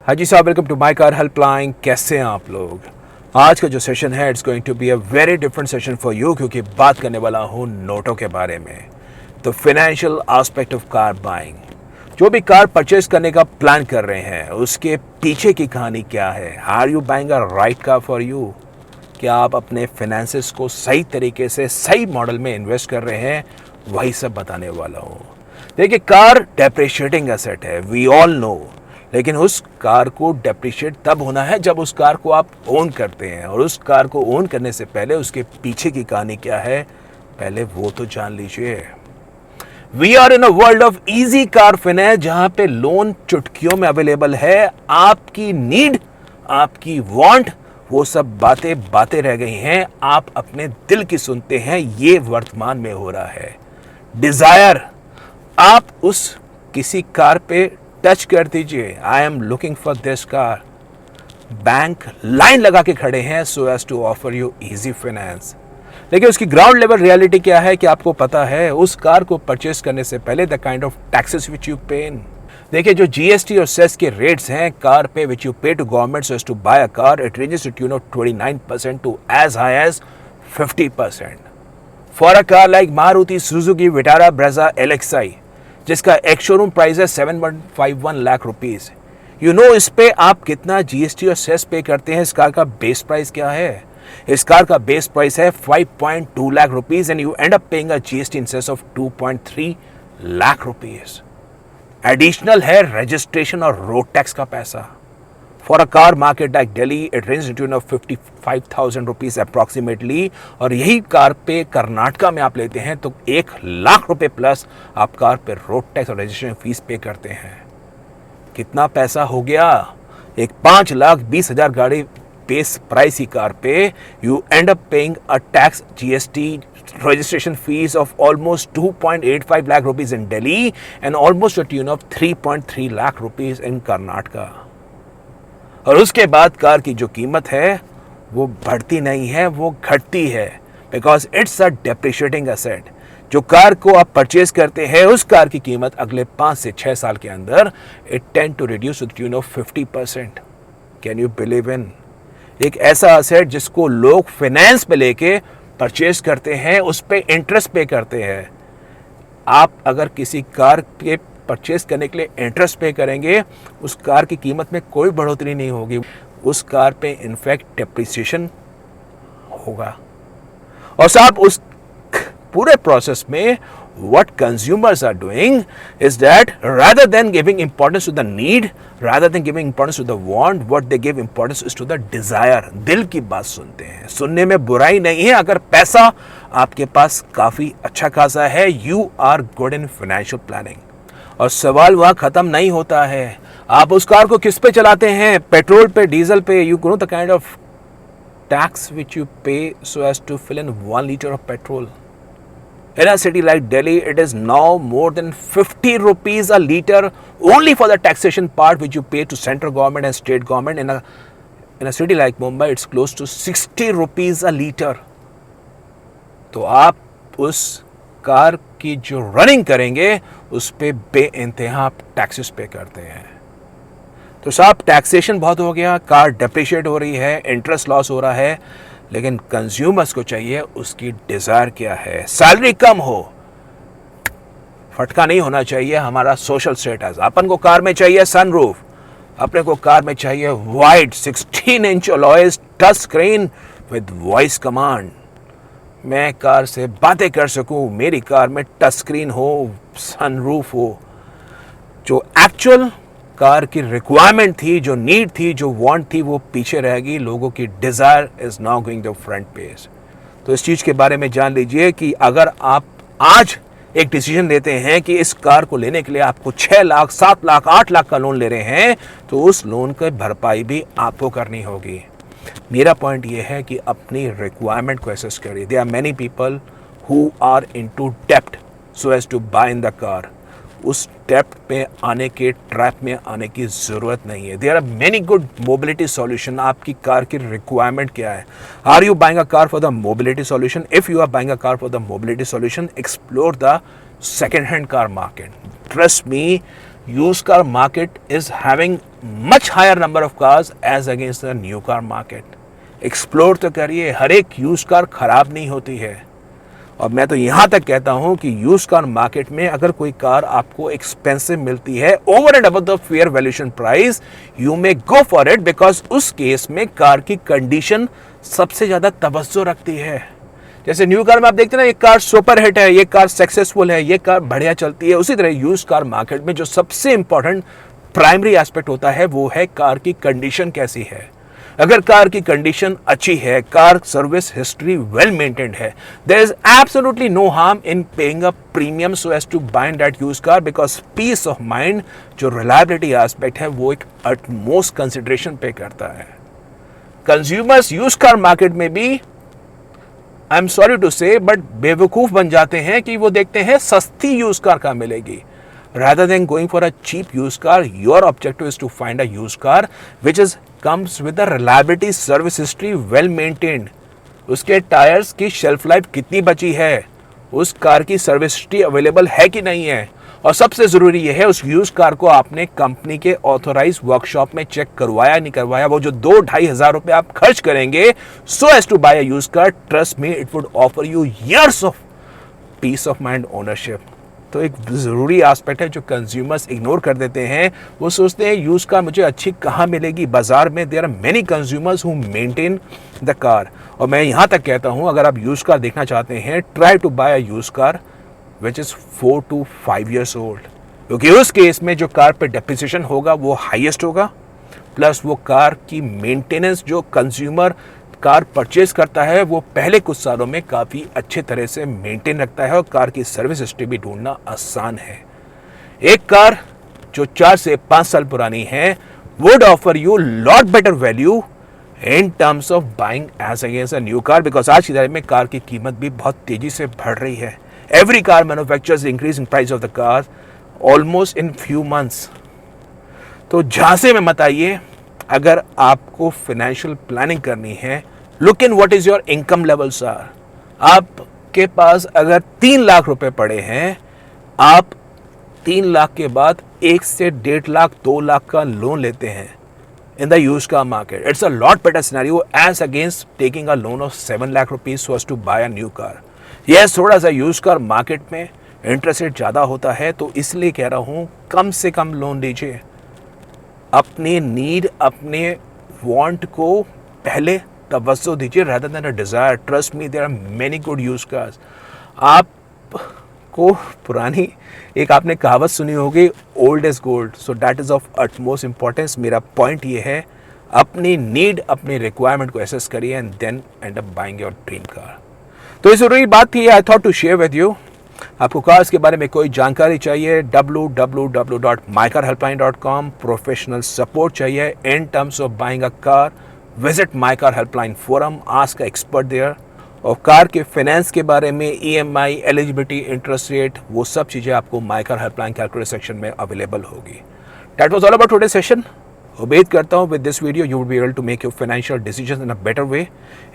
हाँ जी साहब, welcome to my car helpline. कैसे हैं आप लोग? आज का जो सेशन है it's going to be a very different session for you, क्योंकि बात करने वाला हूँ नोटों के बारे में। तो financial aspect of car buying, जो भी कार परचेज करने का प्लान कर रहे हैं उसके पीछे की कहानी क्या है। Are you buying a right car for you? क्या आप अपने फाइनेंसेस को सही तरीके से सही मॉडल में इन्वेस्ट कर रहे हैं? वही सब बताने वाला हूँ। देखिए, कार डेप्रिशिएटिंग एसेट है, वी ऑल नो, लेकिन उस कार को डेप्रिशिएट तब होना है जब उस कार को आप ओन करते हैं, और उस कार को ओन करने से पहले उसके पीछे की कहानी क्या है, पहले वो तो जान लीजिए। We are in a world of easy car finance, जहां पे लोन चुटकियों में अवेलेबल है। आपकी नीड, आपकी वांट, वो सब बातें बातें रह गई हैं, आप अपने दिल की सुनते हैं। ये वर्तमान में हो रहा है। डिजायर, आप उस किसी कार पे टच कर दीजिए, I am looking for this car. Bank line लगा के खड़े हैं so as to offer you easy finance. लेकिन उसकी ग्राउंड लेवल रियलिटी क्या है कि आपको पता है उस कार को परचेस करने से पहले the kind of taxes which you पे। देखिए, जो जीएसटी और सेस के रेट्स हैं कार पे which you pay to government so as to buy a car, it ranges to tune of 29% to as high as 50%। For a car like Maruti Suzuki Vitara Brezza LXi, जिसका एक showroom price है 7.51 lakh rupees. You know इस पे आप कितना GST और cess पे करते हैं? इस कार का बेस प्राइस क्या है? इस कार का बेस प्राइस है 5.2 lakh rupees and you end up paying a GST in cess of 2.3 lakh rupees. Additional है रजिस्ट्रेशन और रोड टैक्स का पैसा। For a car market like Delhi, it range to 55,000 rupees approximately, और यही कार पे कर्नाटका में आप लेते हैं तो 1 लाख रुपए प्लस आप कार पे रोड टैक्स और रजिस्ट्रेशन फीस पे करते हैं। कितना पैसा हो गया? एक 5,20,000 गाड़ी बेस प्राइस की कार पे you end up paying a tax, GST, registration fees of almost 2.85 lakh rupees in Delhi and almost a tune of 3.3 lakh rupees in Karnataka। और उसके बाद कार की जो कीमत है वो बढ़ती नहीं है, वो घटती है, because it's a depreciating asset. जो कार को आप परचेज करते हैं उस कार की कीमत अगले 5 से 6 साल के अंदर it tend to reduce to tune of 50%। Can you believe in? एक ऐसा एसेट जिसको लोग फाइनेंस पे लेके परचेज करते हैं, उस पे इंटरेस्ट पे करते हैं। आप अगर किसी कार के परचेज करने के लिए इंटरेस्ट पे करेंगे, उस कार की कीमत में कोई बढ़ोतरी नहीं होगी, उस कार पे इनफैक्ट डेप्रिसिएशन होगा। और साहब, उस पूरे प्रोसेस में what consumers are doing is that rather than giving importance to the need, rather than giving importance to the want, what they give importance is to the desire। दिल की बात सुनते हैं। सुनने में बुराई नहीं है अगर पैसा आपके पास काफी अच्छा खासा है, you are good in financial planning। और सवाल वहां खत्म नहीं होता है। आप उस कार को किस पे चलाते हैं? पेट्रोल पे, डीजल पे? You know the kind of tax which you pay so as to fill in 1 litre of petrol. In a city like Delhi, it is now more than 50 rupees a liter only for the taxation part which you pay to central government and state government. In a city like Mumbai, it's close to 60 rupees a liter। तो आप उस car की जो running करेंगे उस पे बेइंतहा आप taxes पे करते हैं। तो साहब, टैक्सेशन बहुत हो गया, कार डेप्रिशिएट हो रही है, इंटरेस्ट लॉस हो रहा है, लेकिन कंज्यूमर्स को चाहिए उसकी डिजायर क्या है। सैलरी कम हो, फटका नहीं होना चाहिए हमारा सोशल स्टेटस। अपन को कार में चाहिए सनरूफ, अपने को कार में चाहिए wide 16 inch alloys touch screen with voice command. मैं कार से बातें कर सकूं, मेरी कार में टच स्क्रीन हो, सनरूफ हो। जो एक्चुअल कार की रिक्वायरमेंट थी, जो नीड थी, जो वांट थी, वो पीछे रहेगी। लोगों की desire is now going the front page. तो इस चीज के बारे में जान लीजिए कि अगर आप आज एक डिसीजन लेते हैं कि इस कार को लेने के लिए आपको 6 लाख, 7 लाख, 8 लाख का लोन ले रहे हैं, तो उस लोन की भरपाई भी आपको करनी होगी। मेरा पॉइंट ये है कि अपनी रिक्वायरमेंट को असेस करिए। There are many people who are into डेप्ट so as to buy in the car. उस डेप्ट में आने के, ट्रैप में आने की जरूरत नहीं है। There are many good mobility solution. आपकी कार की रिक्वायरमेंट क्या है? Are you buying a car for the mobility solution? If you are buying a car for the mobility solution, explore the second hand car market. Trust me, used car market is having much higher number of cars as against the new car market. Explore तो करिए, हर एक use car खराब नहीं होती है। और मैं तो यहाँ तक कहता हूँ कि यूज कार मार्केट में अगर कोई कार आपको एक्सपेंसिव मिलती है over and above the fair valuation price, you may go for it, because उस केस में कार की कंडीशन सबसे ज्यादा तवज्जो रखती है। जैसे न्यू कार में आप देखते हैं ना, ये कार सुपर हिट है, ये कार सक्सेसफुल है, ये कार बढ़िया चलती है, उसी तरह यूज कार मार्केट में जो सबसे इंपॉर्टेंट प्राइमरी एस्पेक्ट होता है वो है कार की कंडीशन कैसी है। अगर कार की कंडीशन अच्छी है, car service history well maintained है, there is absolutely no harm in paying a premium so as to buy that use car, because peace of mind, जो रिलायबिलिटी एस्पेक्ट है, वो एक अटमोस्ट कंसिडरेशन पे करता है। कंज्यूमर्स यूज कार मार्केट में भी, आई एम सॉरी टू से, बट बेवकूफ बन जाते हैं कि वो देखते हैं सस्ती यूज कार कहाँ मिलेगी। Rather than going for a cheap used car, your objective is to find a used car which comes with a reliability, service history well maintained. उसके टायर्स की शेल्फ लाइफ कितनी बची है, उस कार की service history available है कि नहीं है, और सबसे जरूरी यह है उस यूज कार को आपने कंपनी के ऑथोराइज वर्कशॉप में चेक करवाया नहीं करवाया। वो जो 2-2.5 हजार रुपए आप खर्च करेंगे so as to buy a use car, trust me it would offer you years of peace of mind ownership. तो एक ज़रूरी एस्पेक्ट है जो कंज्यूमर्स इग्नोर कर देते हैं। वो सोचते हैं यूज कार मुझे अच्छी कहाँ मिलेगी बाजार में। There are many consumers who maintain the car. और मैं यहाँ तक कहता हूँ, अगर आप यूज कार देखना चाहते हैं, try to buy a use car which is 4 to 5 years old, क्योंकि उस केस में जो कार पे डेप्रिसिएशन होगा वो हाईएस्ट होगा, प्लस वो कार की मेंटेनेंस जो कंज्यूमर कार परचेज करता है वो पहले कुछ सालों में काफ़ी अच्छे तरह से मेंटेन रखता है, और कार की सर्विस हिस्ट्री भी ढूंढना आसान है। एक कार जो 4 से 5 साल पुरानी है would offer you lot better value in terms of buying as against a new car, because आज की तारीख में कार की कीमत भी बहुत तेजी से बढ़ रही है। Every car manufacturers increase in price of the car almost in few months. तो झांसे में मत आइए। अगर आपको फाइनेंशियल प्लानिंग करनी है, look in what is your income levels are. आपके पास अगर 3 लाख रुपए पड़े हैं, आप 3 लाख के बाद 1 से 1.5 लाख 2 लाख का लोन लेते हैं in the use car market, it's a lot better scenario as against taking a loan of 7 lakh rupees so as to buy a new car. Yes, थोड़ा सा यूज कार मार्केट में इंटरेस्ट रेट ज़्यादा होता है, तो इसलिए कह रहा हूँ कम से कम लोन लीजिए। अपने नीड, अपने वांट को पहले तवज्जो दीजिए rather than a desire. Trust me, there are many good used cars. आपको पुरानी एक आपने कहावत सुनी होगी, old is gold, so that is of utmost importance. मेरा पॉइंट ये है, अपनी नीड, अपनी रिक्वायरमेंट को एसेस करिए and then end up buying your dream car. तो ये जरूरी बात थी, I thought to share with you. आपको कार्स के बारे में कोई जानकारी चाहिए, www.mycarhelpline.com। प्रोफेशनल सपोर्ट चाहिए in terms of buying a car, visit my car helpline forum, ask expert there. और कार के फाइनेंस के बारे में, EMI, एलिजिबिलिटी, इंटरेस्ट रेट, वो सब चीज़ें आपको my car helpline calculate section में अवेलेबल होगी। That was all about today session. उम्मीद करता हूँ with this video you would be able to make your financial decisions in a better way.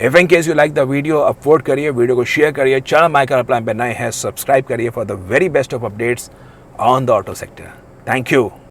If in case you like the video, upload करिए, video को share करिए, channel my car helpline पर नए हैं subscribe करिए for the very best of updates on the auto sector. Thank you.